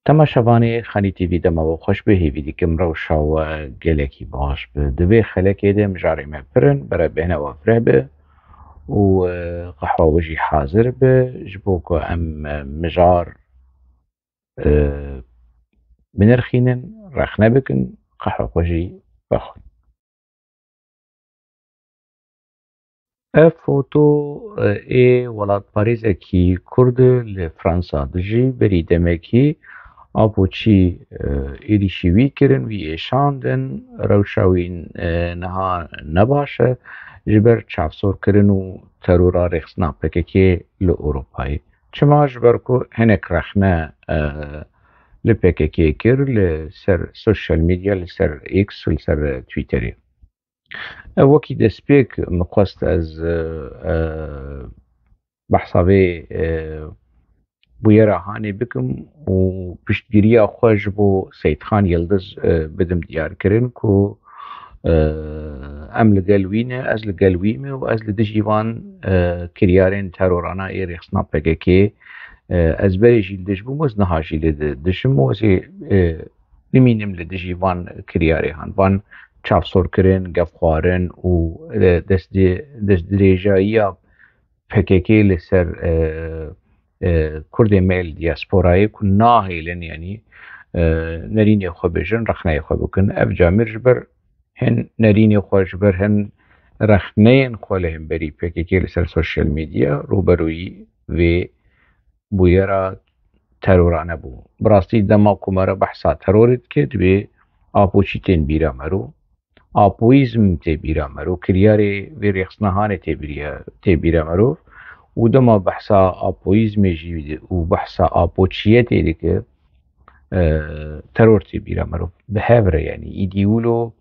تەماشەڤانەیە خانی تیڤی دەمەوە خۆش بە هێوی دیکەم ڕەوشاوە gelekî baş bi divê xelekê de mijarê me pirin bere bêhnewa fireh be û qehwa we jî hazir be ji bo ku em mijar binirxînin, rexne bikin, qehwa xwe jî vexwin. Ev foto ê welatparêzekî Kurd li Fransa dijî berî demekî apoçî êrişî wî kirin, wî êşandin, rewşa wî niha ne baş e ji ber çavsorkirin û terora rêxistina PKK li Ewropayê. Çima ji ber ku hinek rexne li PKK kir li ser social medya, li ser X, li ser Twitterê. Ev wekî destpêk min xwest ez behsa vê bûyera Hanê bikim û piştgiriya xwe ji bo Seyidxan Yildiz bidim diyarkirin ku em li gel wî ne, ez li gel wî me û ez li dijî van kiryarên terorana ê rêxistina PKK ez berê jî li dij bûm û ez niha jî li dijim û ez ê bimînim li dijî van kiryarê han. Van çavsorkirin, gevxwarin û destdirêjiya PKK li ser Kurdên me li diasporayê ku nahêlin yanî nerînê xwe bijin, rexneyê xwe bikin. Ev camîr ji ber hin nerînê xwe ji ber hin rexneyên xwe li hemberî PKK li ser social medya rûberûyî vê bûyera terorane bû. Bi rastî dema ku me re behsa terorê dike divê apoçî tên bîra me ro, apoîzm tê bîra me ro, kiryarê vê rêxistina Hanê tê bîra merov û dema behsa apoîzmê jî û behsa apoçiyetê dike teror tê bîra merov. Bi hev re yanî îdî wilo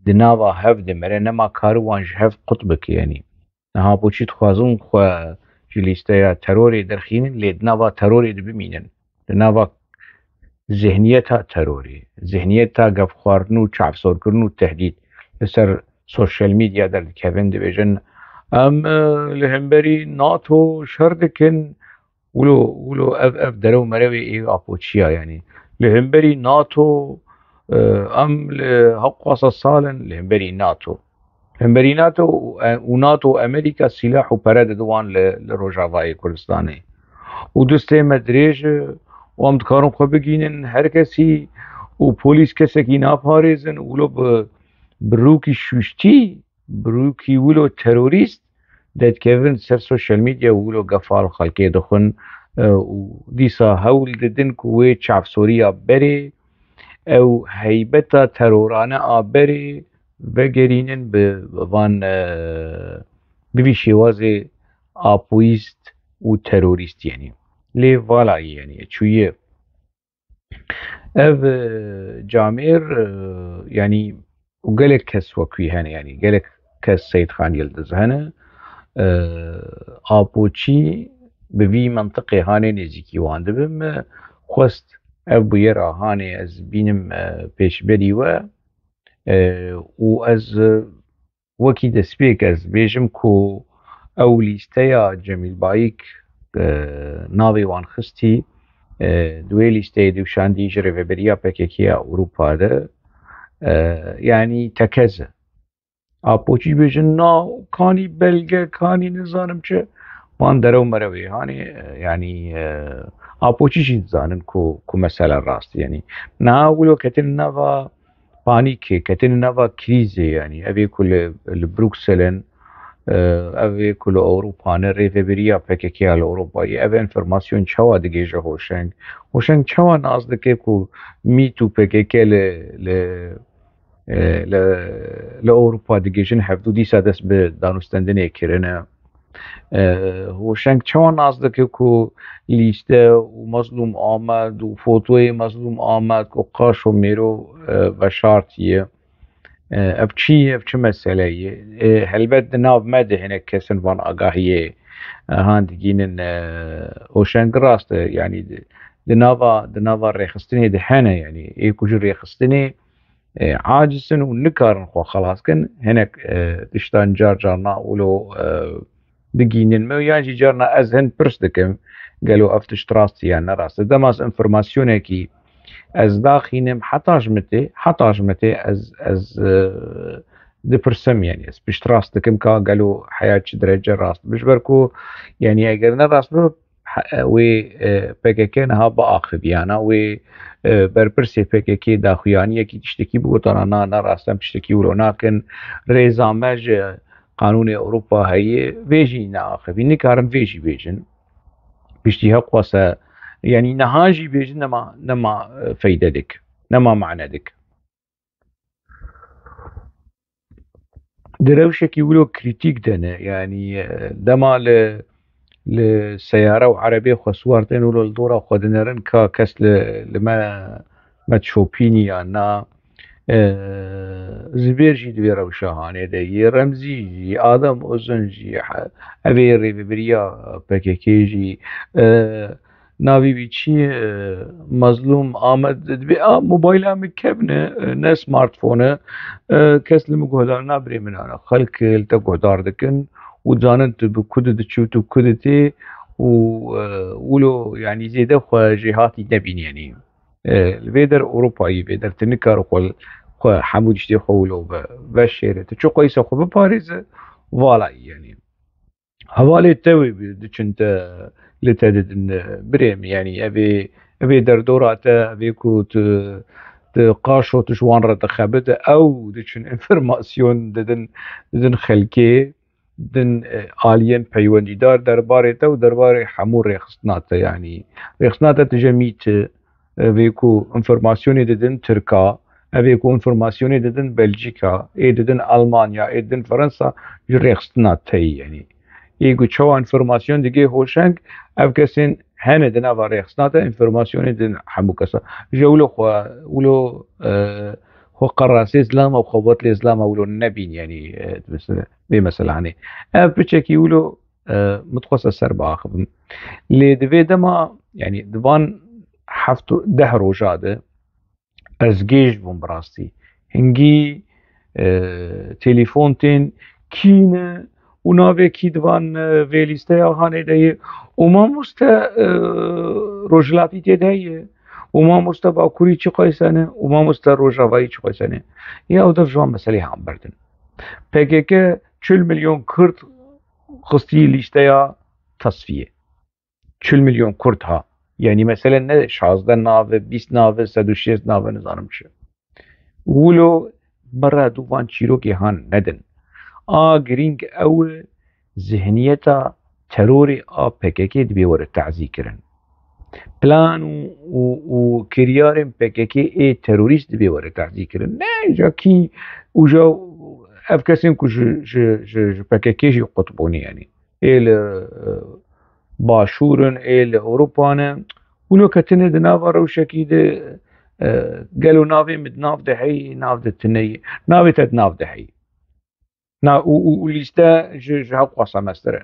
di nava hev de me re nema karî wan ji hev qut bike yanî. Niha apoçî dixwazin xwe ji lîsteya terorê derxînin lê di nava terorê de bimînin. Di nava zihniyeta terorê, zihniyeta gevxwarin û çavsorkirin û tehdît li ser social medya derdikevin dibêjin em li hemberî NATO şer dikin wilo ev derew merewê ê apoçiya yanî. Li hemberî NATO em li hewqasa salin li hemberî NATO. Li hemberî NATO û NATO Amerîka sîlah û pere dide wan li Rojavayê Kurdistanê. û distê me dirêj e û em dikarin xwe bigînin her kesî û polîs kesekî naparêzin wilo bi rûkî şûştî, bi rûkî wilo terorîst dedikevin ser social medya û wilo gefal xelkê dixwin û dîsa hewl didin ku wê çavsoriya berê ew heybeta terorane a berê vegerînin bi van bivî şêwazê apoîst û terorîst yanî. Lê valayê yanî çûye ev camêr yanî û gelek kes wek wî hene yanî gelek kes Seyidxan Yildiz hene apoçî bi vî mentiqê Hanê nêzîkî wan dibim xwest ev bûyera Hanê ez bînim pêşberî we û ez wekî destpêk ez bêjim ku ew lîsteya Cemîl Bayîk navê wan xistî di wê lîsteyê de wişandî ji rêveberiya PKK-ya Ewropa de yanî tekez e. Apoçî bêjin na kanî belge kanî nizanim çi wan derew merewê Hanê yanî apoçî jî dizanin ku mesele rast e yanî. Niha wilo ketin nava panîkê, ketin nava krîzê yanî evê ku li Brukselin evê ku li Ewropanê rêveberiya PKK-ya li Ewropayê ev enformasyon çawa digêje hoşeng. Hoşeng çawa nas dike ku Mît û PKK li Ewropa digêjin hevdû dîsa dest bi danûstendinê kirine. Hoşeng çawa nas dike ku lîste û Mazlûm Amed û fotoyê Mazlûm Amed ku qaş û mêro veşartiye. Ev çi ye, ev çi meseleyê ye? Helbet di nav me de hinek kesin van agahiyê han digînin hoşeng rast e yanî di nava rêxistinê de hene yanî ê ku ji rêxistinê acizin û nikarin xwe xelas kin hinek tiştan car carna wilo digînin me yan jî carna ez hin pirs dikim gelo ev tişt rast e yan ne rast e. Demas enformasyonekî از داخینم حتاش متي از دبرسم يعني از بيش راست كم كا قالوا حياة درجة راست بيش بركو يعني اگر راست برو و PKK نها بآخذ يعني و برپرسی PKK داخویانی کی تشتکی بگوتانا نا راستم تشتکی ولو ناکن ريزامج قانون اوروبا هي فيجي ناخذ نكارم فيجي بيجن بيشتيها قوسه يعني نهاجي بيجن نما فايدة دك نما معنى دك دروشك يقولوا كريتيك دنا يعني دما لسيارة وعربية خسوارتين ولو الدورة خدنرن كاس ما تشوبيني أنا زبيرجي دويرة وشاهانة دي رمزي جي آدم أزن جي أبيري ببريا بكيكيجي ناوي بيشي مظلوم آمد دبي موبايل هم كبنه نه سمارت فونه كاس لمقهدار نابري من أنا خلق التقهدار دكن وزانن تبو كدت تشوتو كدتي ولو يعني زيادة خو جهاتي نبين يعني الفيدر أوروبا فيدر تنكر خو حمود شتي خولو بشيرة تشو قيسة خو بباريس فوالا يعني حوالي توي دچنت لتدد بريم يعني أبي دردوراته أبي كوت تقاشو تشوان رتخبت أو دچن انفرماسيون ددن خلكي دن آلين بيوندي دار درباري تو درباري حمور ريخصناته يعني ريخصناته تجميت بيكو انفرماسيوني ددن تركا بيكو انفرماسيوني ددن بلجيكا ددن ألمانيا ددن فرنسا ريخصناته يعني يقول شو انفرماسيون دقي هوشنگ اف كسين هنه دنا ريخصناته انفرماسيوني دن حمو كسا جولو ولو هو قراسي اسلام او خبط الاسلام او النبي يعني مثلا يعني بتشكي ولو متخصص سربا اخذ اللي دبي دما يعني دبان حفتو ده روجاده از جيش بوم براستي هنگي تليفونتين كينه وناوي كي دبان ويليسته هانه ده وما مست روجلاتي تدهيه وما مست باكوري چي قيسانه وما مست روجاوي چي قيسانه يا او دف جوان مسئله هم بردن PKK 40 milyon Kürt خصتي ليشتيا تصفية 40 milyon Kürt ها يعني مثلا ne 16 ناوه 20 ناوه 106 ناوه نظارم شه ولو برا دوان چيرو كي هان ندن گرینگ او ذهنیتا ترور PKK دبي ور التعزي كرن بلان و كريار PKK تروريست دبي ور التعزي كرن نه جا كي وجا افكاسين كو ج PKK جي قطبوني يعني باشورن اوروبانا ولو كتن دنافا روشكي ده قالوا نافي مد ناف دحي ناف دتني نافي تد ناف دحي نا وليستا جهاق قصة مستر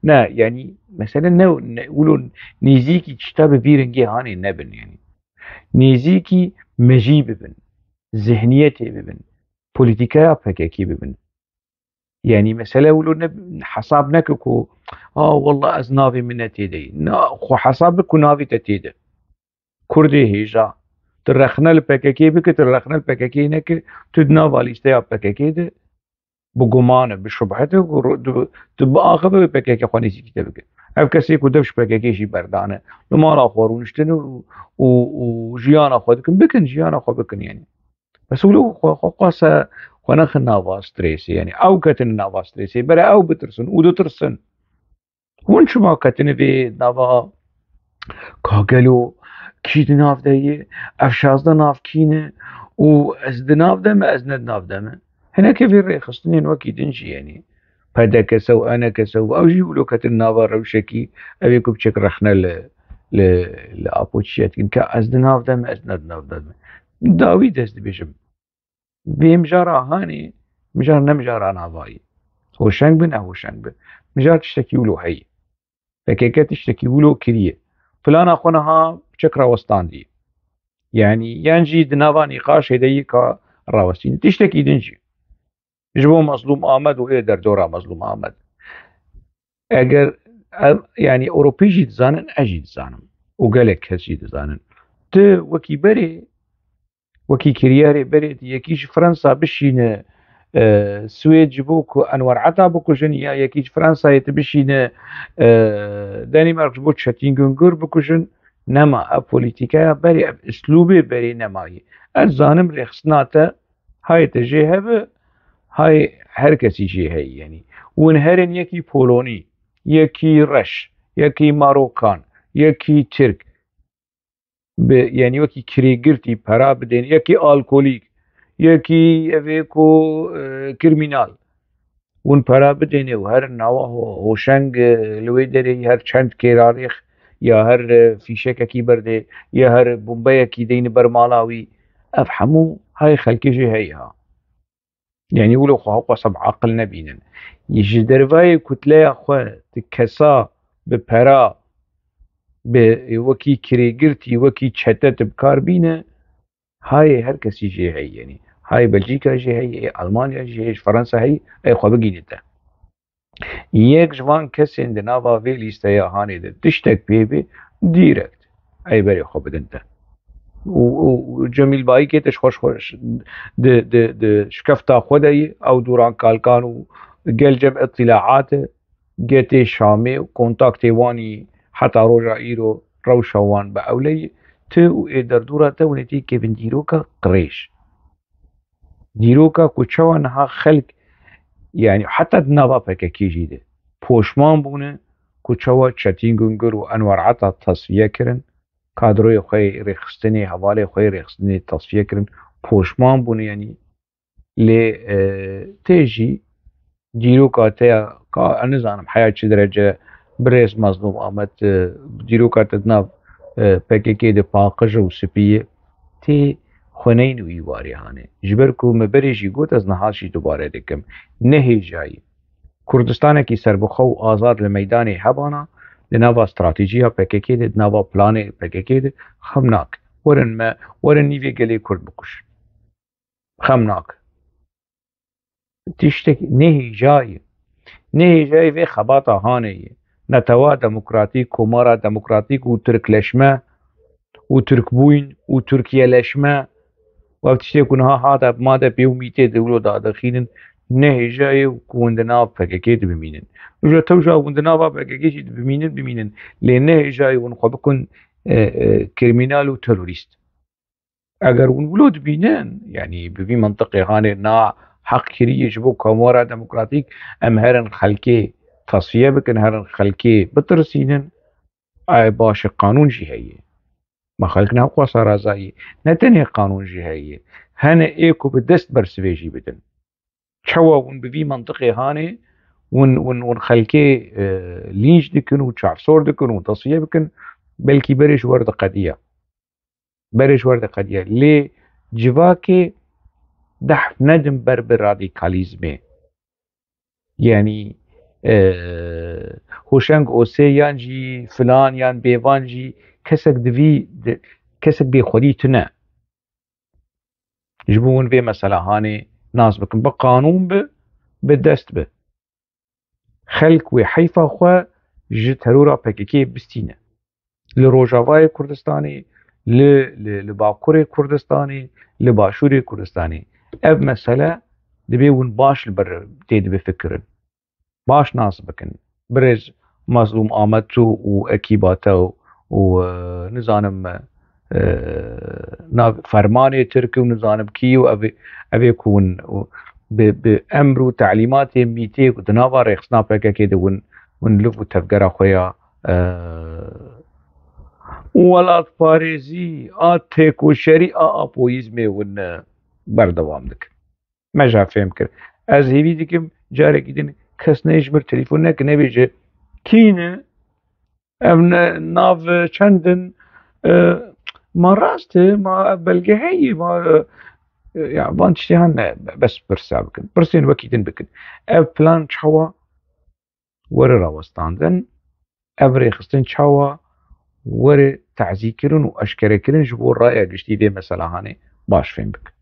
نا يعني مثلا نقولوا نيزيكي تشتاب بيرنجي هاني نبن يعني نيزيكي مجيب ببن ذهنيتي ببن بوليتيكا PKK ببن يعني مثلا ولو حساب نككو والله از نافي من تيدي خو حسابك نافي تتيده كردي هيجا ترخنا PKK بك ترخنا PKK نك تدنا واليستا PKK ده بگمانه بشبهته تبقى آخر PKK خوانيسي كتابك اف كسي كدبش PKK شي بردانه لما را خورونشتن وجيانا خودكن بكن جيانا خو بكن يعني بس ولو قاسة خناخ نافا ستريسي يعني او كتن نافا ستريسي برا او بترسن ودو ترسن ونشو ما كتن في نافا كاغلو كي ناف دايه افشاز دا ناف كينه و از دناف دمه از ندناف دمه هنا كيف الريخصتنين وكي دنشي يعني فدا كسو انا كسو او جيبولو كتن نافا روشكي ابيكو بشك رخنا لابوتشيات كا از دناف دمه از ندناف دمه داوي دست بيجم بمجارة هاني مجار نمجارة نافاي هوشنگ بن هوشنگ بن مجار تشتكي ولو هي PKK تشتكي ولو كريه فلان اخونها بشكرا وسطاندي يعني ينجي دنافا نقاش هدي كا راوستين تشتكي دنجي جبو مظلوم آمد و در دورا مظلوم آمد اگر يعني اوروبي جي تزانن اجي تزانم و قالك كس جي تزانن ت وكي بري وكي كرياري بري يكيش فرنسا بشين سويد جبوك أنور عطا بوكو جنيا يكيش فرنسا يتبشين دانمارك جبوك شاتينغنغور بوكو جن نما بوليتيكا بري اسلوبي بري نماي الزانم رخصناتا هاي تجيها هاي هر کسی جی هی يعني ونهرن يكي بولوني يكي رش يكي ماروكان يكي ترك يعني وكي كريغرتي برا بدين يكي الكوليك يكي افيكو كريمينال ون برا بدين وهر نوا هوشنگ لويدري هر چند كيراريخ يا هر فيشك كي برده يا هر بومباي كي دين برمالاوي افهموا هاي خلقي جي هيها يعني ولو خو قصب عقل نبينا يجي درفاي كتلة خو تكسا ببرا بوكي كريغرتي وكي تشتت بكاربينة هاي هر كسي جي هي يعني هاي بلجيكا جي هي ألمانيا جي هي فرنسا هي أي خو بقينتا يك جوان كسي اندنابا في ليستيا هاني ده تشتك بيبي ديركت أي بري خو بدنتا وجميل باي كيتش خوش د شكفتا خدي او دوران كالكان وقال جمع اطلاعات جيتي شامي وكونتاكتي واني حتى روجا ايرو روشوان باولي تو ادر دورا تو نتي كيفن ديروكا قريش ديروكا كوتشوان ها خلق يعني حتى دنابا بكا كيجي ده پوشمان بونه كوتشوا تشاتينغونغر وانور عطا تصفيه كرن كادروی خوی رخصتنی حواله خوی رخصتنی تصفیه کرن پوشمان بونه یعنی لی تیجی دیرو کاته کا نزانم حیات چه درجه برس مظلوم آمد دیرو کاته دناف پکیکی ده پاقج و سپیه تی خونین وی واری هانه جبر کو مبری جی گوت از نهاشی دوباره دکم نهی جایی کردستان کی سربخو آزاد لمیدان حبانا لناوا استراتيجية PKK دي ناوا بلاني PKK دي خمناك ورن نيفي قلي كرد بكش خمناك تشتكي نهي جاي في خباطة هاني نتوا ديمقراطيك كومارا ديمقراطيك وتركلشما وتركبوين وتركيالشما وقتشتي كونها هذا ماذا بيوميتي دولو دا دخينن نهي جاي وندنا PKK دي بمينن وجا توجا وندنا PKK دي بمينن لأن نهي جاي ونخبكن كريمينال وتروريست اگر ونولود بينن يعني بفي منطقة هاني نا حق كريه جبو كامورا ديمقراطيك ام هرن خلقي تصفية بكن هرن خلقي بترسينن اي باش قانون جي هي ما خلقنا قوة رازاي نتنهي قانون جي هي هنا ايكو بدست برسفيجي بدن تشوا ون بفي منطقة هاني ون خلقي لينج دكن وتشعفصور دكن وتصفية بكن بلكي بريش ورد قضية لي جواكي دحف ندم بر راديكاليزمي يعني هوشنگ اوسي يان جي فلان يان بيوان جي كسك دفي كسك بي خودي تنا جبون في مسألة هاني ناس بكن بقانون بدست خلق وحيفا خوا جت هرورا PKK بستينة لروجافاي كردستاني لباكوري كردستاني لباشوري كردستاني اب مسألة دبي ون باش البر تيد بفكرن باش ناس بكن برز مظلوم آمدتو واكيباتو ونزانم فرماني تركي ونزانم كي وابي كون بأمر وتعليمات ميتي ودنافا ريخصنا PKK دون ونلفو تفقر خويا ولات باريزي تيكو شريعة أبويزمي ون بردوام دك ما جا فهم كر از هيوي ديكم جاري كدين كس نيجبر تليفونك نبيجي كينه ام ناف چندن ما راسته ما بلغي هي ما يعني بانشتي هن بس برسا بكن برسين وكيدن بكن اف بلان چوا ور راوستاندن افري خستن چوا ور تعزيكرن واشكركرن جبور رأي قشتي دي مثلا هاني باش فين بك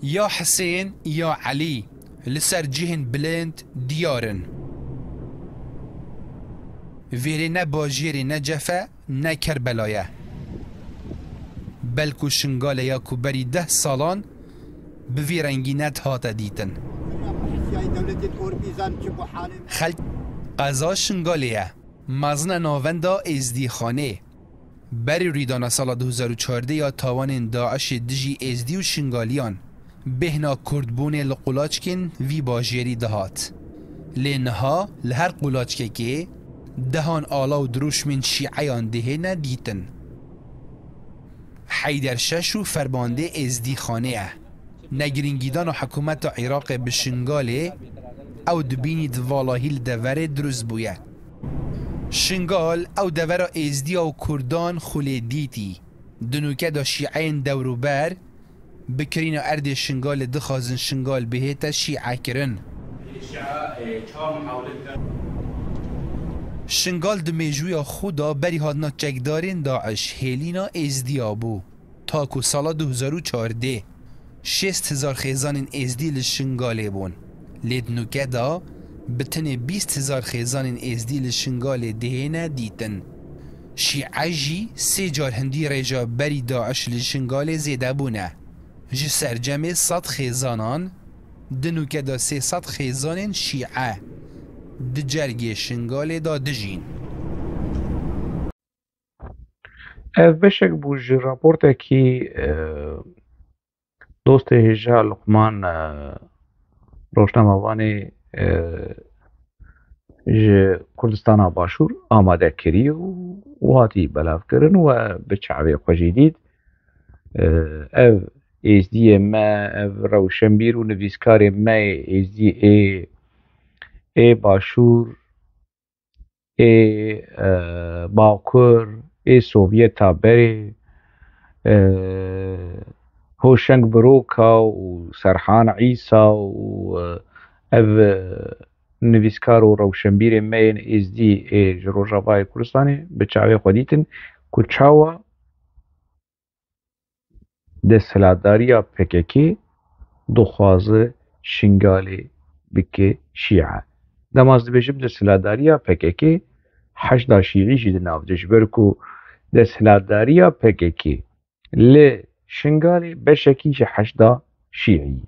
يا حسين يا علي لسر جهن بلند ديارن فيري نبا جيري نجفة نه کربلایه بلکو شنگال یا کو بری 10 سالان بوی رنگینت هاتا دیتن خلق قضا شنگالیه مزن ناوندا ازدی خانه بری ریدانا سال 2014 یا تاوان داعش دجی ازدی و شنگالیان بهنا کردبون لقولاچکن وی باجیری دهات لینها لهر قولاچکه که دهان آلا و دروش من شیعیان دهه ندیتن حیدر شش و فرمانده ازدی خانه نگرینگیدان و حکومت عراق بشنگاله او دبینی دوالاهیل دوره دروز بویه شنگال او دوره ازدی و کردان خوله دیتی دنوکه دا شیعین دوروبر بکرین و ارد شنگال دخازن شنگال بهیتا شیعه کرن شنگال دمیجوی خدا بری هادنا چکدارین داعش هیلینا ازدیا بو تاکو سالا 2014 60,000 خیزان ازدی لشنگاله بون لیدنوکه دا بتنه 20,000 خیزان ازدی لشنگاله دهینه دیتن شیعه جی 3 جار هندی رجا بری داعش لشنگاله زیده بونه جی سرجمه 100 خیزانان دنوکه دا 300 خیزان شیعه د جرگی شنگال دا دجین بشک بوج راپورتا کی دوست هجا لقمان روشناموانی کردستان باشور آماده کری و هاتی بلاف کرن و بچعوی خوشیدید او ازدی ما او روشنبیر و نویسکار ما ازدی ای باشور ای باکر ای سوویتا بری هوشنگ بروکا و سرحان عیسا و او نویسکار و روشنبیر مین ازدی ای جروجابای کردستانی بچاوی خودیتن کچاوا دستهلاتداریا پککی دخوازه شنگالی بکه شیعه دماز دبیجم دستهلاتداریا پککی 8 شیعی جی دناو دجبرکو دستهلاتداریا پککی لی شنگالی بشکی جی 8 شیعی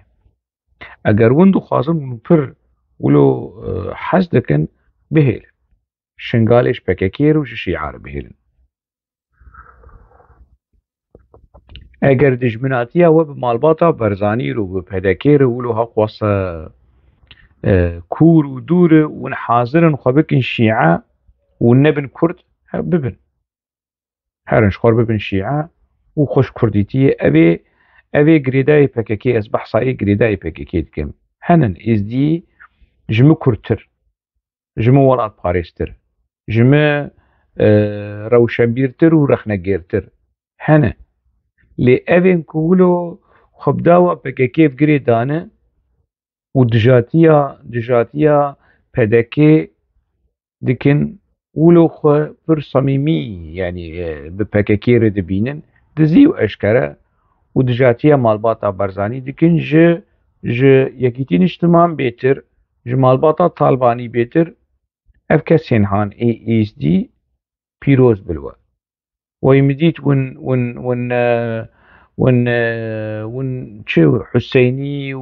اگر وندو خوازن ونو پر ولو حز دکن بهیل شنگالیش پککی رو شیعه رو بهیلن اگر دجمناتیا و بمالباتا برزانی رو بپدکی رو ولو حق واسه كور ودور ونحاضرن خبكن شيعة ونبن كرد ببن هرنش خور ببن شيعة وخش كرديتي أبي قريداي بككي أصبح صاي قريداي بككي دكم هنن إزدي جمو كرتر جمو ولاد باريستر جمو روشنبيرتر ورخنقيرتر هنا لي أبين كولو خبداوا بككي بقريدانه و دجاتیا پدکی دکن ولو خو پر صمیمی یعنی بپککی رد بینن دزی و اشکره و دجاتیا مالباتا برزانی دکن ج یکیتین اجتماع بیتر ج مالباتا طالبانی بیتر اف کسین هان ایز دی پیروز بلوا و یمدیت ون شو حسيني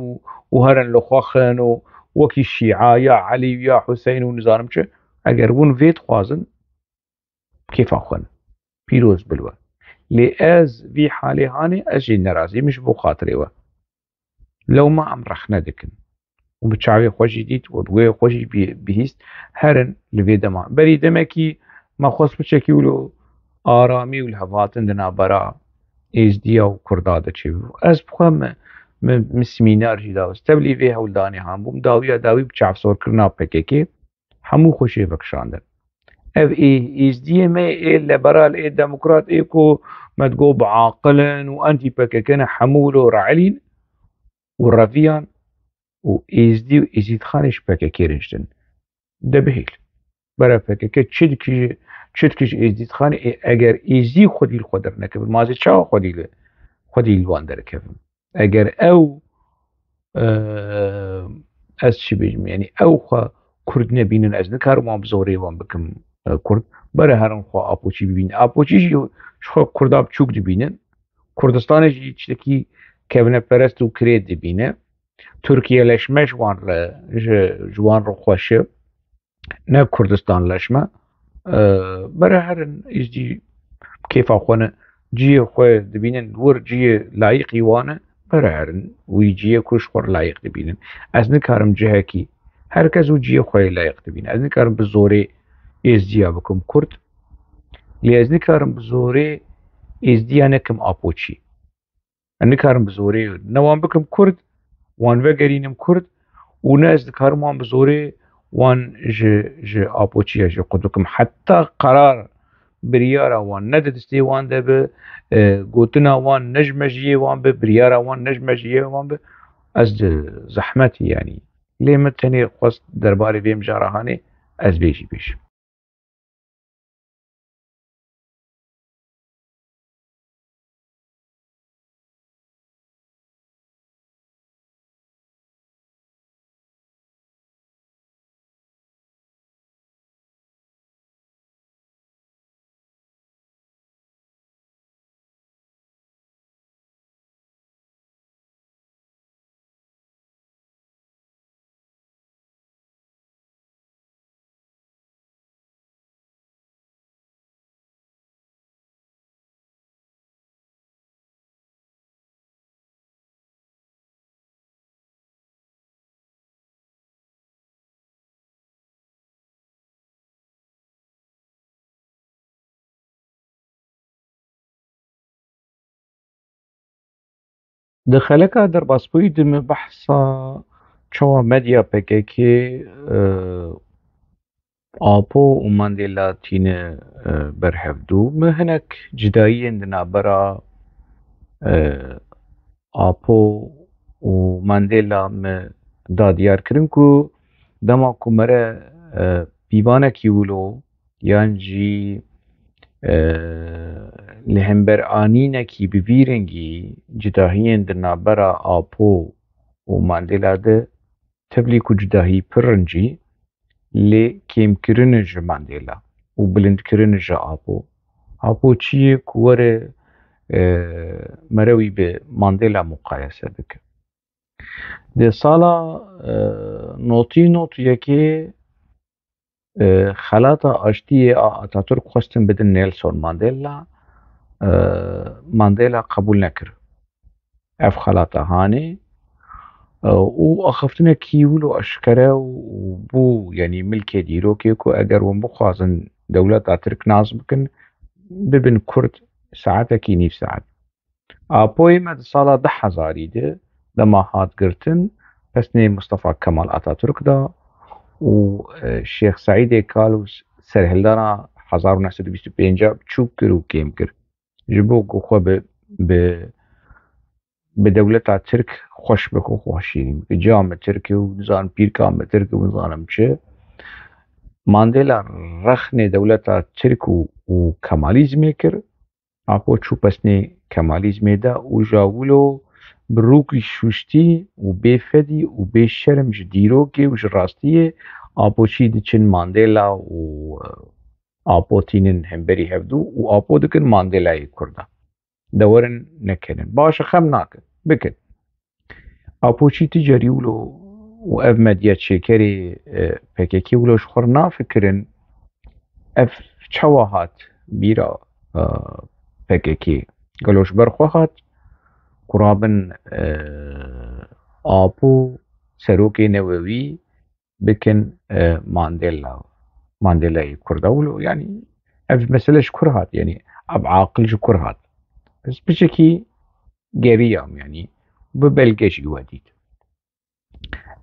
وهرن لخوخن وكي الشيعة يا علي يا حسين ونزارم شو اگر ون فيت خوازن كيف اخوان بيروز بلوا لأز في حالي هاني اجي نرازي مش بو خاطري و لو ما ام رخنا دكن وبتشعبي خوشي ديت وبغي خوشي بهيست هرن لفي دما بري دمكي ما خوص بشكي ولو آرامي والهفاتن دنا برا ازدیا و کرداده چی از بخوام من سمینار جی داوست تبلی وی هولدانی هم بوم داوی بچاف سور کرنا پککی همو خوشی بکشاندن اف ازدی ما لیبرال دموکرات کو مدگو بعاقلا و انتی پککن حمول و رعلین و رفیان و ازدی و ازید خانش پککی رنشتن دبهیل برای پککی چتکش ازدید خان اگر ایزی خودی خودر نکبر مازی چا خودی لوان در کبر اگر او از چی بجم یعنی او خوا کرد نبینن از نکار ما بزوری وان بکم کورد بره هرن خو آپوچی ببین آپوچی شو کوردا بچوک دبینن کردستان جی چتکی کبنه پرست و کرید دبینه ترکیه لشمه جوان رو خوشه نه کردستان لشمه بره هرن ایز جی كيف أخوانا جي أخوة دبينن ور جي لايق يوانا برارن ويجي كوش خور لايق دبينن از نكارم جهكي هركز وجي أخوة لايق دبينن از نكارم بزوري إزديا بكم كرد لي از نكارم بزوري إزديا نكم أبوشي نكارم بزوري نوان بكم كرد وان وگرينم كرد وناز نكارم وان بزوري وان ج أبوشي ج قدوكم حتى قرار بريارا وان ندستي وان ده به قوتنا وان نجمجيه وان به بريارا وان نجمجيه وان به از زحمتي يعني ليه متني قصد درباري بيم جارهاني از بيجي بيش دخلك در باسبوي دم بحثا چوا مديا PKK آپو و مانديلا تين برهفدو مهنك جدائي عندنا برا آپو و مانديلا داديار كرن كو دما كو مرة بيوانا كيولو يانجي لهمبر آنينا كي ببيرنجي جداهين دنا برا آپو و مانديلا ده تبلي كو جداهي پرنجي لي كيم كرنج مانديلا و بلند كرنج آپو چيه كوره مروي بمانديلا مقايسة بك ده سالا نوتي يكي خلاطة اشتي اتاتورك خواستن بدن نيلسون مانديلا قبول نكر اف خلاطة هاني و اخفتنا كيولو اشكره و بو يعني ملكي ديروكي كو اگر ومخوازن دولة اترك ناز بكن ببن كرد ساعتا كي نيف ساعت آپوی مد سالا 10,000 ده لما هات گرتن پسنی مصطفى كمال اتاتورك دا و شيخ سعيد كالوس سرهلدانا 1925 چوب کر و کم کر جبو گو به دولت ترک خوش بکو خوشیریم که جام ترکی و نظام پیرکام ترکی و نظام چه مانديلا رخنه دولت ترک و کمالیزم کر آپو چو پسنی کمالیزم دا و جاولو بروكي شوشتي و بيفدي و بيشرم جديروكي و جراستي آپو چي دچن مانديلا و آپو تينن همبري هفدو و آپو دكن مانديلا كردا دورن نكنن باش خم ناكن بكن آپو چي تجاري ولو و اف مديات شكري PKK ولو شخرنا فكرن اف چواهات بيرا PKK قالوش برخوهات قرابن آپو سروكي نووي بكن مانديلا كردولو يعني اف مسألة كرهات يعني اب عاقل كرهات بس بشكي قريام يعني ببلغش يوديد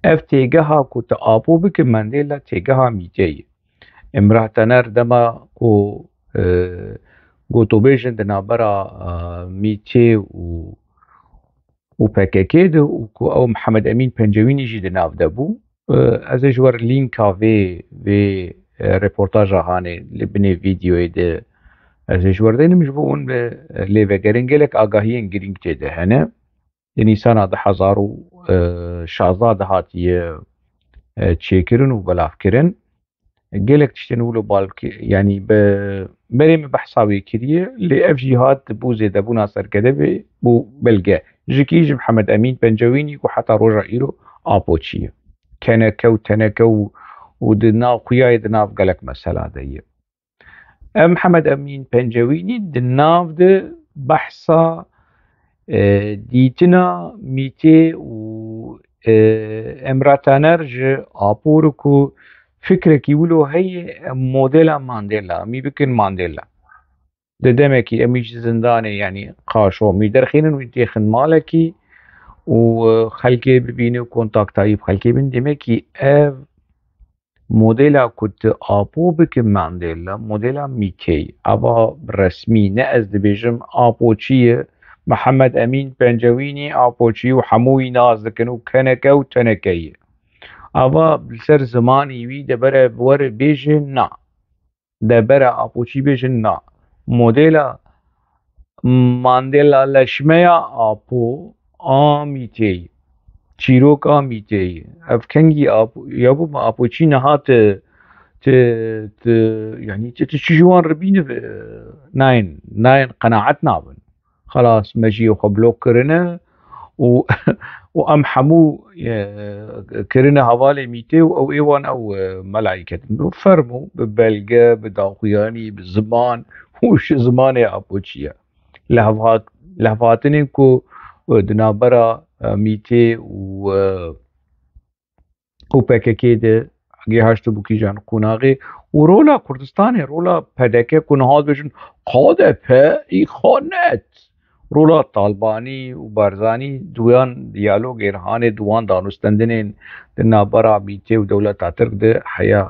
اف تيجها كنت آپو بكن مانديلا تيجها ميتي امراه تنر دما كو قوتو بيجن دنا برا ميتي و PKK ده و او محمد امين پنجويني جي دناف دبو از جوار لينكا في ريبورتاجا هاني لبني فيديو ده از جوار دين مجبون ليفا گرنگلك آگاهين گرنگ تيده هنا يعني سنة 1000 شازاد هاتي چيكرن و بلاف كرن gelek tiştên wilo balkê yanî berê min behsa wê kiriye lê ev jî hat bû zêdebûna serkedevê bû belge jikî ji Mihemed Emîn Pencewînî ku heta roja îro apoçî ye keneke û teneke û di nav xuyayê di nav gelek mesela de ye. Ev Mihemed Emîn Pencewînî di nav de behsa dîtina mîtê û emratener ji apor ku fikrekî wilo heye modela Mandela emî bikin Mandela di demekî emî ji zindanê yanî qaşomî derxînin wî têxin malekî û xelkê bibîne û kontaktayî bi xelkê bin demekî ev modela ku tu apo bikin Mandela modela mîtê ava resmî ne ez dibêjim apoçî ye Mihemed Emîn Pencewînî apoçî û hemû wî naz dikin û keneke û teneke ye ava li ser zimanî wî debere were bêje na debere apoçî bêjin na modela Mandela leşmeya apo a mîtê ye çîroka mîtê ye ev kengî ya bû apoçî niha yani tu çi ji wan ribîniv nayên qenaet nabin xelas meciyê xwe blok kirine û em hemû kirine hevalê mîtê û ew êwan ew melayî ketin fermû bi belge bi daxuyanî bi ziman û ji zimanê apoçî ye lehvatînên ku di navbera mîtê û PKK de gêhaştibû kîjan qûnaxê û rola Kurdistanê rola pedeke ku niha dibêjin KDP îxanet rola Talbanî û Barzanî duyan diyalogê rihanê duwan danûstendinên di navbera mîtê û dewleta Tirk de heya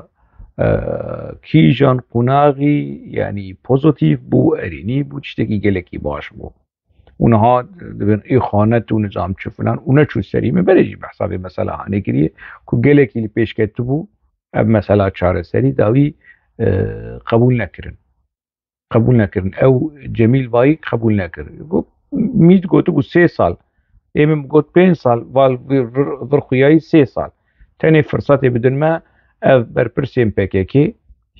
kîjan qûnaxî yanî pozitîv bû erênî bû tiştekî gelekî baş bû û niha dibin îxanet û nizamçî filan û neçû serî min berê jî behsa vê mesela hanê kiriye ku gelekî li pêş ketibû ev mesela çareserî dawî qebûl nekirin ew Cemîl Bayîk qebûl nekir mît gotibû 3 sal ê min got 5 sal val vir xuyayî 3 sal tenê firsetê bidin me ev berpirsên PKK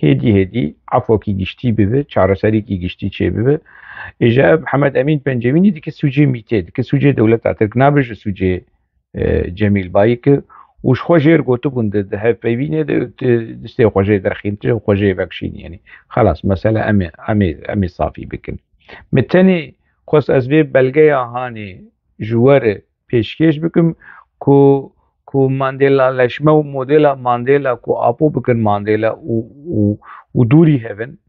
hêdî efokî giştî bibe çareserîkî giştî çê bibe ji ev Mihemed Emîn Pencewînî dike sûcê mîtê dike sûcê dewleta Tirk nabe ji sûcê Cemîl Bayîkê û ji xwe jêr gotibûn di hevpeyvînê de distê xwe jê derxîn xwe jê vekşîn yanî xelas mesele em ê safî bikin min tenê xwest ez vê belgeya hanê ji we pêşkêş bikim ku Mandela leşme û modela Mandela ku apo bikin Mandela û dûrî hevin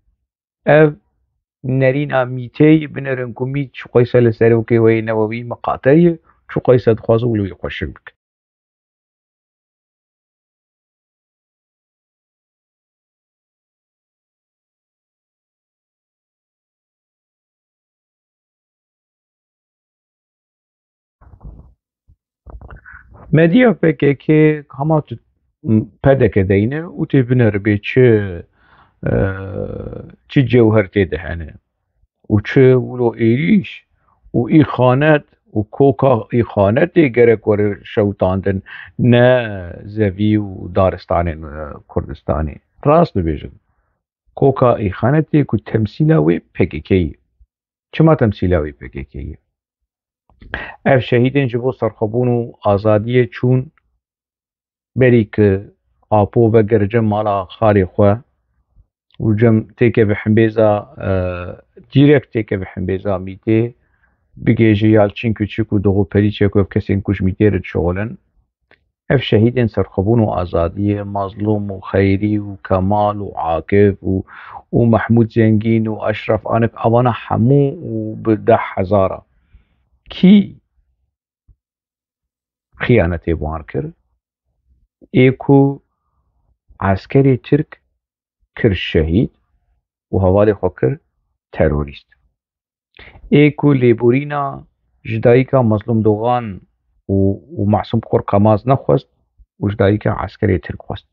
ev nerîna mîtê binirin ku mît çi qeyse li serokê wê Newewî miqate ye çi qeyse dixwaze wilo wê xweşik bikin medya PKK hema tu pedeke deyne û tê binêribê çi cewher tê de hene û çi wilo êrîş û îxanet û koka îxanetê gerek were şewitandin ne zevî û daristanên Kurdistanê rast dibêjin koka îxanetê ku temsîla wê PKK ye çima temsîla wê PKK ye ev şehîdên ji bo serxwebûn û azadiyê çûn berî ki apo vegerice mala xalê xwe û cem têkeve himbêza dîrek têkeve himbêza mîtê bigêje Yalçîn Küçük û Doğu ku ev kesên ku ji mîtê re dişolin ev şehîdên serxwebûn û azadiyê Mazlûm û Xeyrî û Kemal û Akif û Mehmûd Zengîn û Eşref Anik evana hemû û bi 10,000 kî xıyanetê wan kir ê ku eskerê Tirk kir şehîd û hevalê xwe kir terorîst ê ku lêborîna ji dayîka Mazlûm Dogan û Masûm Xur Qemaz nexwest û ji dayîka eskerê Tirk xwest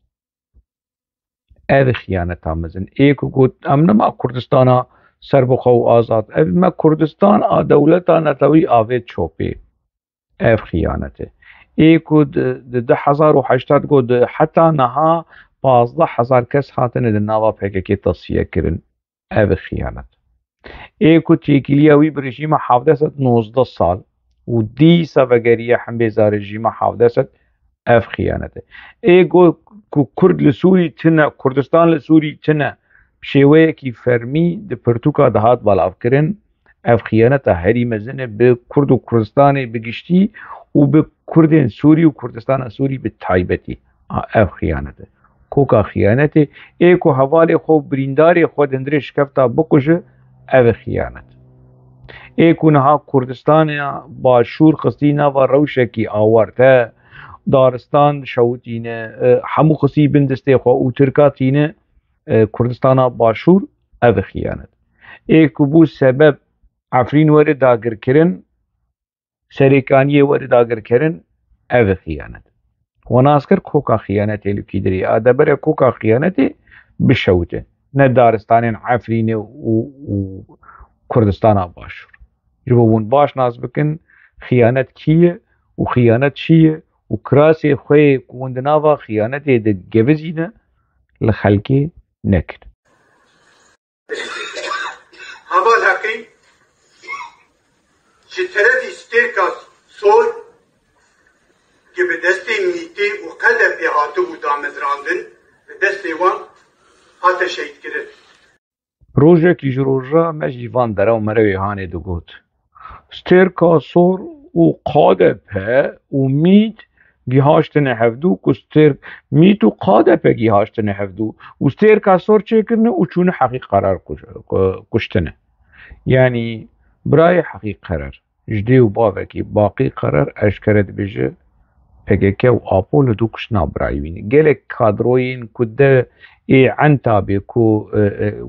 ev ê xıyaneta mezin ê ku got em nema Kurdistana serbixwe û azad ev me Kurdistan a dewleta Netewî avêt çopê ev xıyanet e ê ku di 2080 got heta niha 15,000 کس هاتن د ناوا PKK تصفیه کرن ev خیانت ایکو تیکیلیا وی برژیم 719 سال و دیسا وگریه هم بیزا رژیم 700 ev خیانته ایگو کرد لسوری تنه کردستان لسوری تنه شیوه کی فرمی د پرتوکا دهات بالاف کرن ev خیانته هری مزنه به کرد و کردستان بگشتی و به کردین سوری و کردستان سوری به تایبتی ev خیانته کوکا خیانته ایکو حوالی خو برینداری خود اندرش کفتا بکشه ev خیانت ایکو نها کردستان باشور خستینا و روشکی آورته دارستان شوتینه همو خسی بندسته خو او ترکاتینه کردستان باشور ev خیانت ایکو بو سبب عفرین وری داگر کرن سریکانی وری داگر کرن ev خیانت و ناسکر کوکا خیانت لکی دری آدبر کوکا خیانت بشوته نه دارستان عفرین و کردستان باشور جبون باش ناز بکن خیانت کیه و خیانت چیه و کراسی خوی کوندناوا خیانت د گوزینه لخلکی نکن هوا لقی جتره استرکاس سول که به دست میتی و قلب هاتو و دامزراندن به دست وان هات شهید کرد روژه کی جروجا مجیوان دره و مروی هانه دو گوت سترکا سور و قادب و میت گیهاشتن هفدو که میت و قادب گیهاشتن هفدو و سترکا سور چه کرنه و چون حقیق قرار کشتنه یعنی برای حقیق قرار جدی و باوکی باقی قرار اشکرت بجه PKK و آپول دو کشنا برایوینه گلک کادروین کده ای عنتابی کو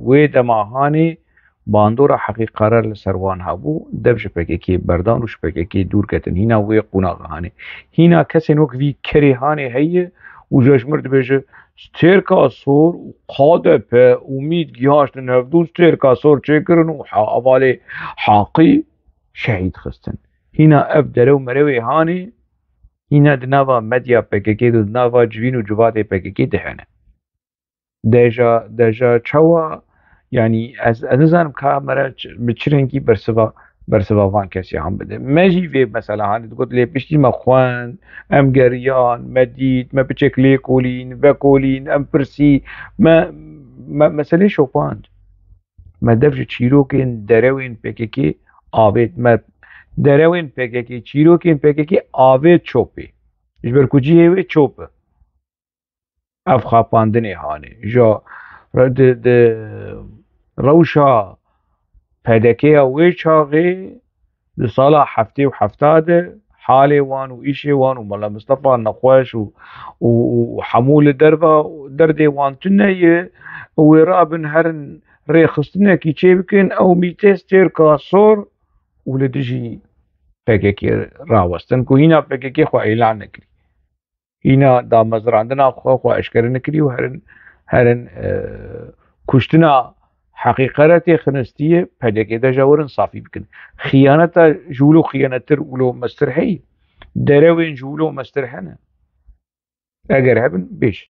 وید ماهانی باندورا حقیق قرار لسروان هبو دبش PKK بردان وش PKK دور کتن هینا وی قناغ هانه هینا کسی نوک وی کری هانه هیه و جشمرد بشه سترکا سور و قادب امید گیهاش نهفدو سترکا سور چه کرن و حوالی حاقی شهید خستن هینا اف درو مروی هانه هینا دناوا مدیا PKK دناوا جوین و جواد PKK دهنه دجا چوا یعنی از نظرم که مرا بچرنگی برسوا وان کسی هم بده مجی وی مثلا هانی دو لی پشتی ما خوان ام گریان مدید ما بچک لی کولین و کولین ام پرسی ما مسئله شوپاند ما دفش چیروکین دروین PKK آوید ما دروین PKK چیروکین PKK آوید چوپی جبر کجی هیوی چوپه اف خاپاندنی هانی جا روشا PKK وی چاقی د سالا هفته و هفتاده حال وان و ایش وان و ملا مصطفى نخوش و حمول درد وان تنه و رابن هرن ریخستنه کی چه بکن او میتستر کاسور و لدجی PKK راوستن کو هینا PKK خو اعلان نکری هینا دا مزراندنا خو اشکر نکری و هرن کشتنا حقیقت خنستیه PKK دا جاورن صافی بکن خیانتا جولو خیانتر ولو مسترحی دروین جولو مسترحنه اگر هبن بیش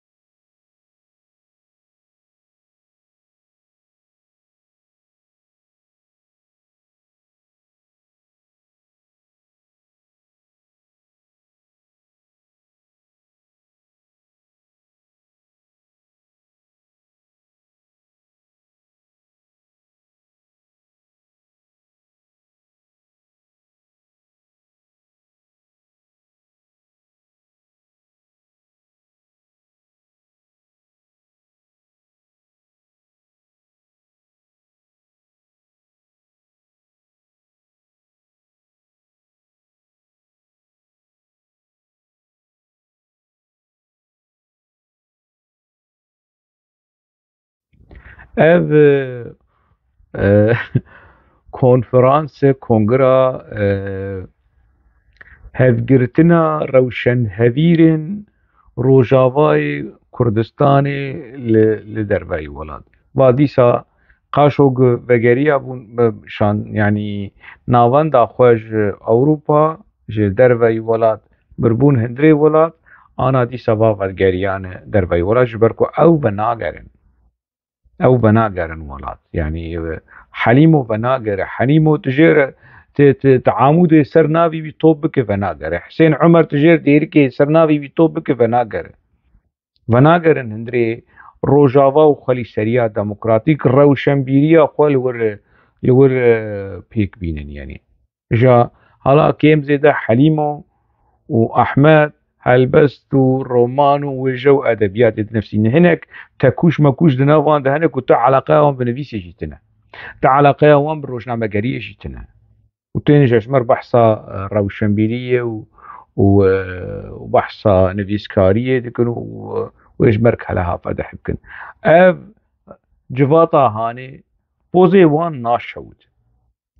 ev کنفرانس کنگرا هفگرتنا روشن هویرن روجاوای کردستان لدروی ولاد و دیسا قاشوگ وگریا بون شان یعنی ناوان دا خوش اوروپا جه دروی ولاد بربون هندری ولاد أنا دي سبافة جريانة دربي ولا جبركو أو بناقرن ولات يعني حليمو بناقر حليمو تجير تعامود سرنافي بيطوبك بناقر حسين عمر تجير ديركي سرنافي بيطوبك بناقرن هندري روجافا وخلي سريع ديمقراطيك روشنبيريا خو لور بيك بينن يعني جا هلا كيم زيدا حليمو وأحمد هلبست ورومان وجو أدبيات نفسي هناك تكوش مكوش دناوان ده هناك وتا علاقاهم بنفيسي جيتنا تا علاقاهم بروشنامة قرية جيتنا وتاني جاشمر بحثا روشنبيلية وبحثا نفيسكارية دكن ويجمرك هلها فدح بكن اف جفاتا هاني بوزي وان ناشود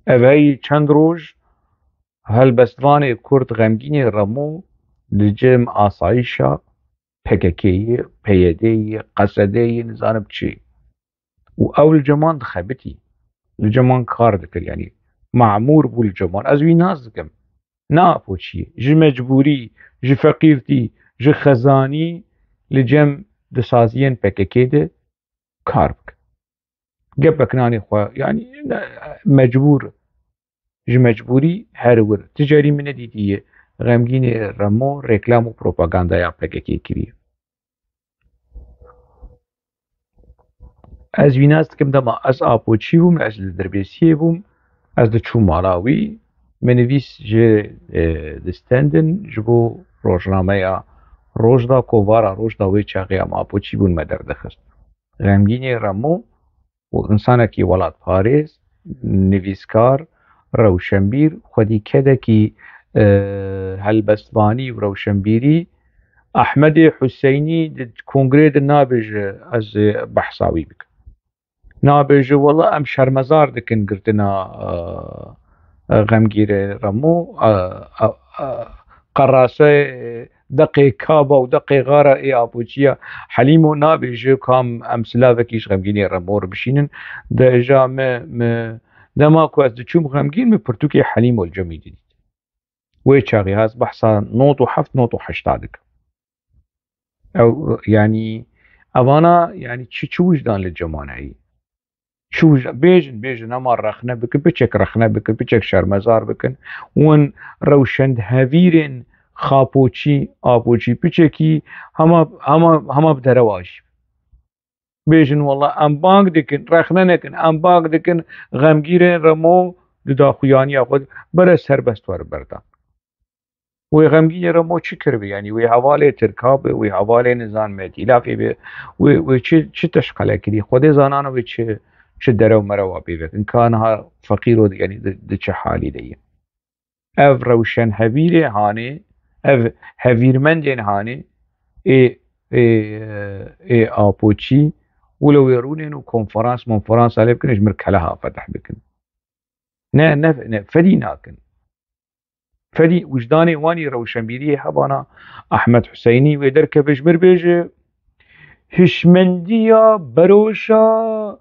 اف هاي چند روج هلبستوان كرد غمگيني رمو لجم آسایشا پککی پیدی قصدی نزانم چی و اول جمان دخبتی الجمان کار دکر يعني معمور بو الجمان از وی ناز دکم نافو چی جي مجبوری جي فقیرتی جي خزانی لجم دسازين پککی ده کار بک قبك ناني خوا يعني مجبور جي مجبوری هر ور تجاری من دیدیه غمگین رمو رکلام و پروپاگاندا یا پککی کریه از ویناست کم دما از آپوچی بوم از دربیسیه بوم از دچو مالاوی منویس جه دستندن جبو روزنامه یا روزدا کووارا روزدا وی چاقی ام آپوچی بون مدر دخست غمگین رمو و انسانکی ولاد پاریس نویسکار روشنبیر خودی کده کی هلبستوانی و روشنبیری احمد حسینی کنگره نابج از بحثاوی بک نابج والله ام شرمزار دکن گرتنا غمگیر رمو قراسه دقي كابا ودقي غارة اي ابوچيا حليمو نابج كام امسلاوكيش غمگيني رمور بشينن دا اجا دا ماكو از دچوم غمگين من برتوكي حليمو الجميل دي وي چاغي هاز بحثا نوت وحفت نوت وحشتادك او يعني اوانا يعني چي وجدان للجمانعي شو بيجن اما رخنا بكن بچك رخنا بكن بچك شرمزار بكن ون روشند هاويرن خاپوچی آپوچی بچکی هما بدرواش بيجن والله ام بانك دكن رخنا نكن ام بانك دكن غمگيرن رمو دا خوياني اخد برا سربست ور بردا وي غمگين رمو چي كربي يعني وي حواله تركاب وي حواله نظام ائتلافي بي وي چي تشقله كدي خود زانانو وي چه درو مروا بيبك ان كانها فقير يعني د چه حالي دي اف روشن هبيره هاني اف هویرمندین هاني اي آپوچی ولو يرونين وكونفرانس منفرانس عليه بكن اجمر كلها فتح بكن نه فدي ناكن فدي وجداني واني روشنبيري هبانا احمد حسيني ويدرك بجمر بيجي هشمنديا بروشا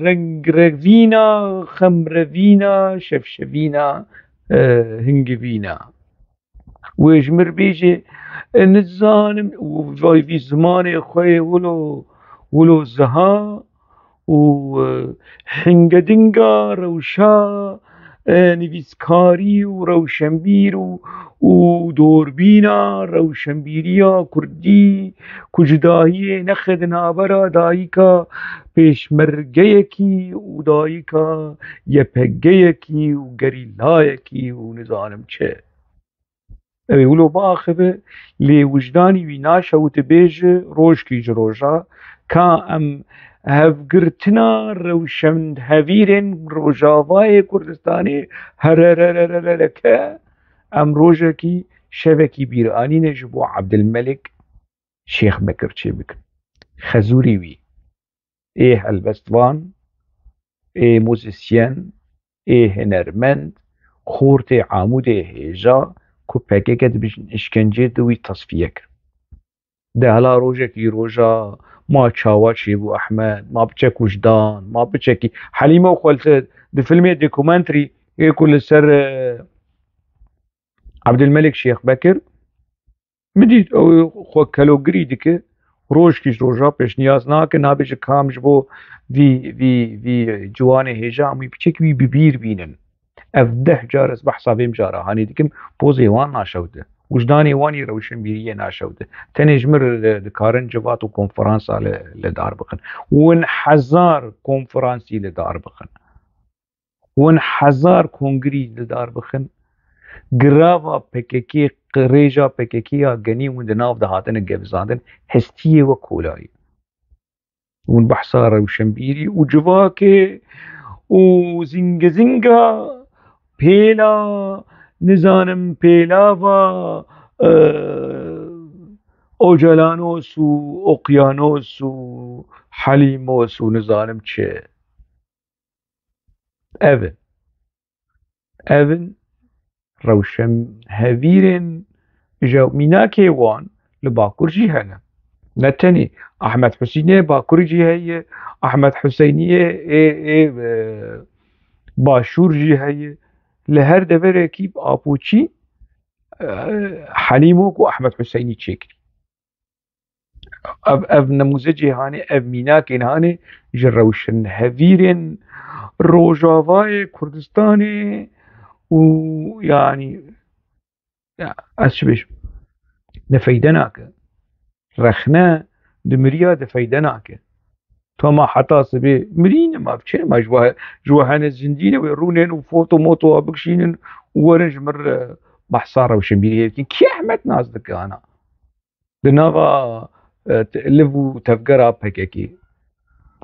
رنگروینا خمروینا شفشوینا هنگوینا ويجمر بيجي نزانم وفي في زمان خوي ولو زها وحنگا دنگا روشا نویسکاری و روشنبیر و دوربینا روشنبیریا کردی کجدایی نخد نابرا داییکا پیشمرگه یکی و داییکا یپگه یکی و گریلا یکی و نزانم چه ولو باخبه لی وجدانی وی ناشوت بیج روش کیج روشا کا ام هفگرتنا روشمند هویرن روژاوای کردستانی هررررررکه ام روژه کی شوکی بیرانی نجبو عبدالملک شیخ بکر چه بکن خزوری وی ايه البستوان ايه موزیسین ايه هنرمند خورت عامود هیجا کو پککت بشن اشکنجه دوی تصفیه کر ده هلا روژه کی روژا ما چاوا چی بو احمد ما بچك وجدان ما بچكي حليمه وخلت دي فيلم دوكيومنتري يكون سر عبد الملك شيخ بكر مدید خو کلوگری دکه روش کش روژا پیش نیاز ناکه نابیش کامش بو وی جوان هجا امی بچک وی ببیر بینن اف 10 جار از بحثا بیم جارا هانی دکم بوزی وان ناشوده وجدانی وانی روشن بیریه ناشوده تنیج مر دکارن جوات و کنفرانسا لدار بخن ون حزار کنفرانسی لدار بخن ون حزار کنگری لدار بخن گراوا پککی قریجا پککی یا گنی ون دناف دهاتن گبزاندن هستیه و کولایی ون بحثا روشن بیری و جواکه و زنگا پیلا نزانم پیلا و اوجلانوس و اقیانوس و حلیموس و نزانم چه اون روشن هەڤیرên ji mînakê wan li Bakur jî hene. Ne tenê Ahmed Husînê Bakurê jî heye, Ahmed Huseyniye ê Başûr jî heye. Li her deverekî apûçî Helîmok û Ahmed Huseynî çêkirî. Ev nemûzecê hane, ev mînakên hane ji rewşenhevîrên Rojavayê Kurdistanê û yanî ez çi bêjim difeyde nake. Rexne di miriya difeyde nake. Toma heta sibê mirînim ev çê me ji we hene zindîne wê rûnên û foto moto bikişînin û werin ji mir behsa rewşenbîriyê bikin. Kî Ehmed Naz dike ana? Di nava liv û tevgera PKK.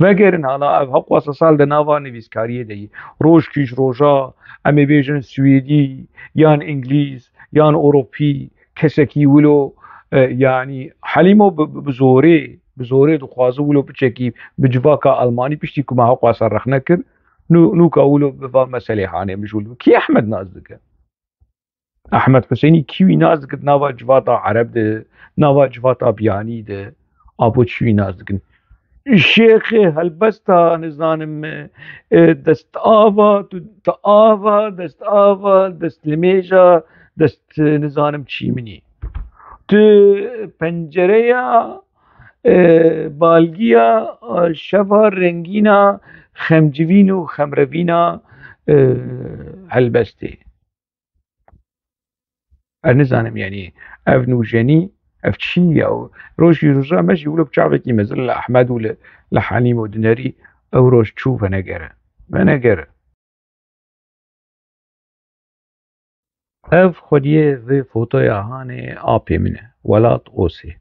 Vegerin hala ev heqwasa sal di nava nivîskariyê de yî. Roj kîj roja em ê bêjin Swêdî yan İngilîz yan Ewropî kesekî wilo yanî Helîmo bi zorê dixwaze wilo biçekî bi civaka Almanî piştî ku me heqwasa rexne kir nûka wilo bi va meselê hanê mijûl. Kî Ehmed Naz dike? Ahmed Huseynî kî wî naz dike nava civata Ereb de, nava civata Biyanî de, abo çi wî naz dikin? Şêxê helbesta nizanim destava, ava, destava, destlimêja, dest nizanim çî minî. Tu pencereya balgiya şeva rengîna xemcivîn û xemrevîna helbestê. Ez nizanim yanî ev nûjenî ev çî ya rojî roja me jî wilo bi çavekî mezin li Ehmed û li Helîm û dinerî ew roj çû venegere. Venegere. Ev xwediyê vê fotoya hanê apê min e. Welat Osê.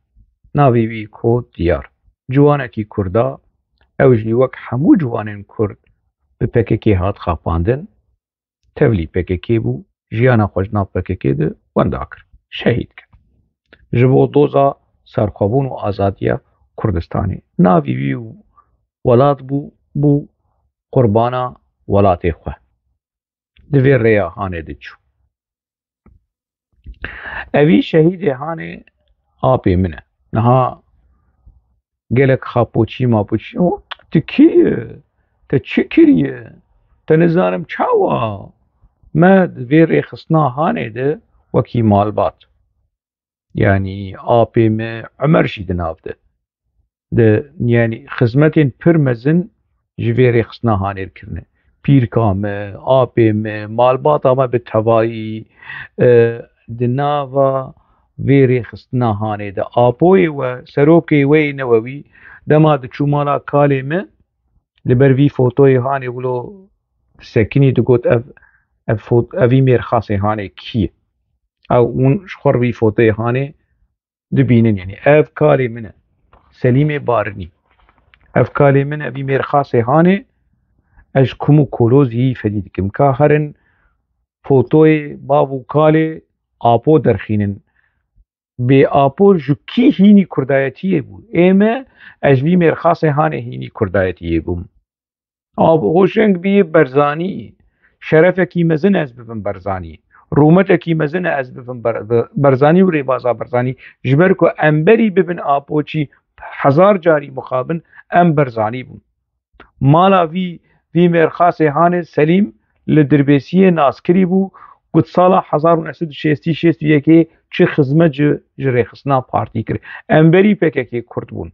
Navê wî Kod Diyar. Ciwanekî Kurda ew jî wek hemû ciwanên Kurd bi PKK hat xapandin. Tevlî PKK bû. Jiyana xwe ji nav PKK de wenda kir. Şehîd kir. Ji bo doza serxwebûn û azadiya Kurdistanê. Navê wî û welat bû qurbana welatê xwe. Di vê rêya hanê de çû. Evî şehîdê hanê apê min e. Niha gelek xapoçî mapoçî tu kî ye? Te çi kiriye? Te nizanim çawa? Me di vê rêxistina hanê de wekî malbat. Yani apê me Ömer jî di nav de. Yani xizmetên pir mezin ji vê rêxistina hanê kirine. Pîrka me, apê me, malbata me bi tevayî di nava vê rêxistina hanê de. Apoyê we, serokê wê newewî dema diçû mala kalê me li ber vî fotoyê hanê wilo sekinî digot evî mêrxasê hanê kî ye? Ew hûn ji xwe vî fotoyê hanê dibînin yanî ev kalê min e. Selîmê Barinî. Ev kalê min e vî mêrxasê hanê ez ji kum û kolozî yî fedî dikim. Ka herin fotoyê bav û kalê apo derxînin. Bê apo ji kî hînî kurdayetiyê bû? Ême ez vî mêrxasê hanê hînî kurdayetiyê bûm. Hoşeng bî Berzanî. Şerefekî mezin ez bibim Berzanî. Rûmetekî mezin e ez bibim Berzanî û rêbaza Berzanî ji ber ku em berî bibin apoçî hezar carî mixabin em Berzanî bûn. Mala vî mêrxasê hanê Selîm li Dirbêsiyê nazkirî bû قد سالا 1966 چه خزمت جره خصنا پارتی کرد امبری PKK کرد بون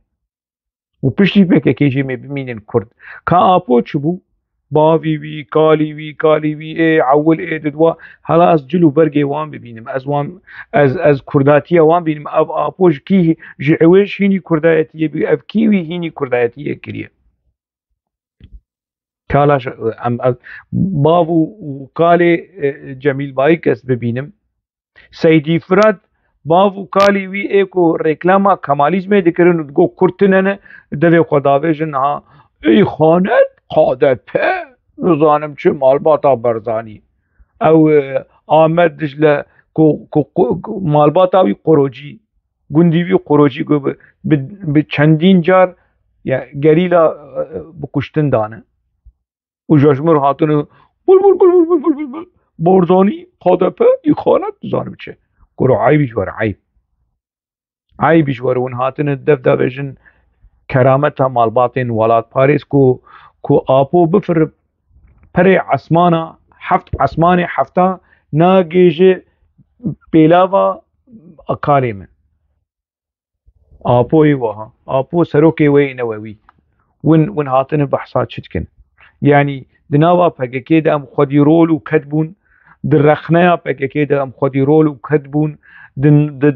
و پشتی PKK جی می ببینین کرد که آپو چه بو باوی وی کالی وی عول ددوا حالا از جلو برگی وان ببینیم از کرداتی وان ببینیم آپوش کی جعوش هینی کردایتی بی اف کیوی هینی کردایتی کریه کالاش باو و کالی جمیل بای کس ببینیم سیدی فرد باو کالی وی ایکو رکلاما کمالیزم دکرن گو کرتنن دوی خداویجن ها ای خانت قاده په نزانم چه مالباتا برزانی او آمد دجله مالباتا وی قروجی گندی وی قروجی گو به چندین جار گریلا بکشتن دانه و جاشمر هاتون بل برزانی قاده په ای خانت نزانم چه گرو عیبیش وره عیبیش وره ون هاتن دف بجن کرامت مالباتین ولات پاریس کو آپو بفر پر عسمانا عسمان هفته ناگیجه پیلاوا اکالی من آپوی وها آپو سروکی وی نووی ون هاتن بحثات شتكن يعني دناوا PKK دام خودی رول و کدبون درخنایا PKK دام خودی رول و کدبون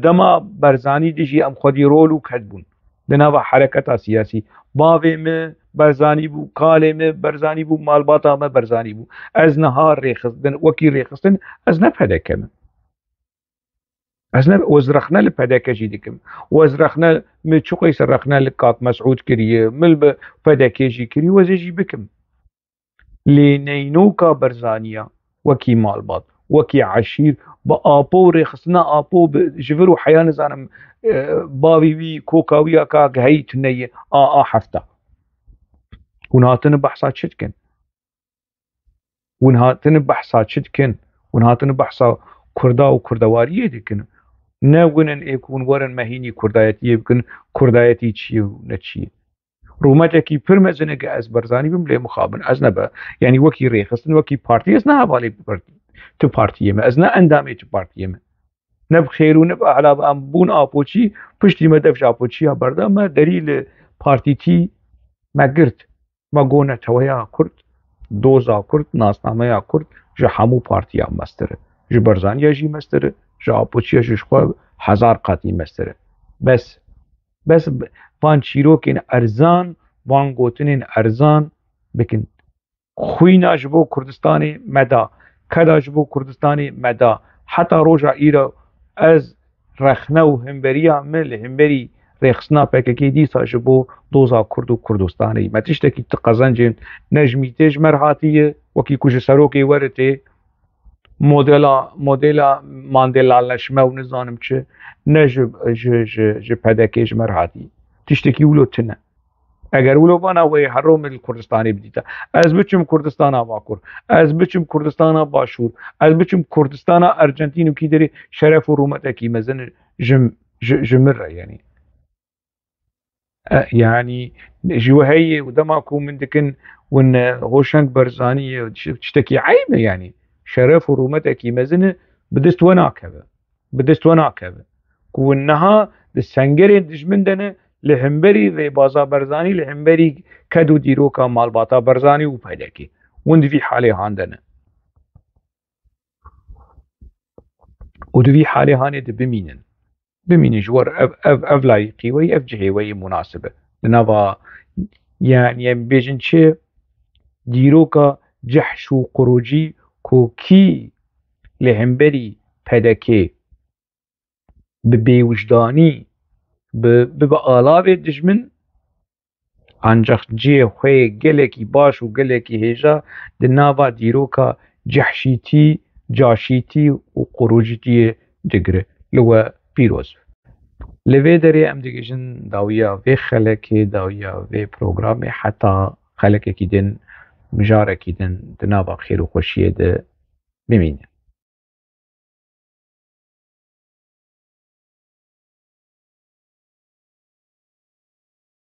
دما برزانی دیجی ام خودی رول و کدبون دناوا حرکت سیاسی باوی میں برزانی بو کالی میں برزانی بو مالباتا میں برزانی بو از نهار ریخستن وکی ریخستن از نپدکم از نب وزرخنا لپدکجی دکم وزرخنا می چوقی سرخنا لکات مسعود کریه مل به پدکجی کری وزجی بکم لینینوکا برزانیا وکی مالبات وکی عشیر با آپو ریخستنا آپو جفر و حیان زانم باوی وی کوکاوی اکا گهیت نیه هفته ونهاتن بحثات شتكن ونهاتن بحثا كردا و كردواريه دكن ناونن يكون ورن مهيني كردايتي بكن كردايتي چي و نچي رومتكي پرمزنه از برزاني بم لي مخابن از نبا يعني وكي ريخستن وكي بارتي از نه بالي تو بارتي ما از نه اندامي تو بارتي ما نب خير و نب اعلى ام بون آپوچي پشتي ما دفش آپوچي بردا ما دليل بارتي تي ما قرت ما گونه تویا کرد دوزا کرد ناسنامه یا کرد جه همو پارتیا مستره جه برزانیا جی مستره جه آپوچیا جشخوا 1000 قاطی مستره بس وان چیروکین ارزان وان گوتنین ارزان بکن خوینا جبو کردستانی مدا کدا جبو کردستانی مدا حتی روژا ایرا از رخنه و همبریا مل همبری ریخسنا PKK دیسا جبو دوزا کرد و کردستانی ما تشتکی تقزنجین نجمی تیج مرحاتیه وکی کش سروکی ورته مدلا ماندلا لشمه و نزانم چه نجب PKK مرحاتی تشتکی ولو تنه اگر ولو بانا وی حروم الکردستانی بدیتا از بچم کردستانا باکر از بچم کردستانا باشور از بچم کردستانا ارجنتین و کی داری شرف و رومت کی مزن جمر يعني جوهية ودماكو من دكن ون هوشنك برزانية تشتكي عيبة يعني شرف ورومتك مزنة بدست وناكبة كونها السنجرين دجمندنا لهمبري ذي بازا برزاني لهمبري كدو ديروكا مالباتا برزاني وبهدكي وند في حالي هاندنا ودفي حالي هاني بمين جوار اف لايقي وي اف جهي وي مناسبة لنبا يعني بيجن چه ديروكا جحش و قروجي كو كي لهمبري پدكي ببيوجداني بآلاوه دجمن انجاق جي خوي گلكي باش و گلكي هيجا دنابا ديروكا جحشيتي جاشيتي و قروجيتي دگره لو پیروز لوی داری ام دیگهشن داویا وی خلکی داویا وی پروگرام حتی خلکی که دن مجاره که دن دنابا خیر و خوشیه ده بمینه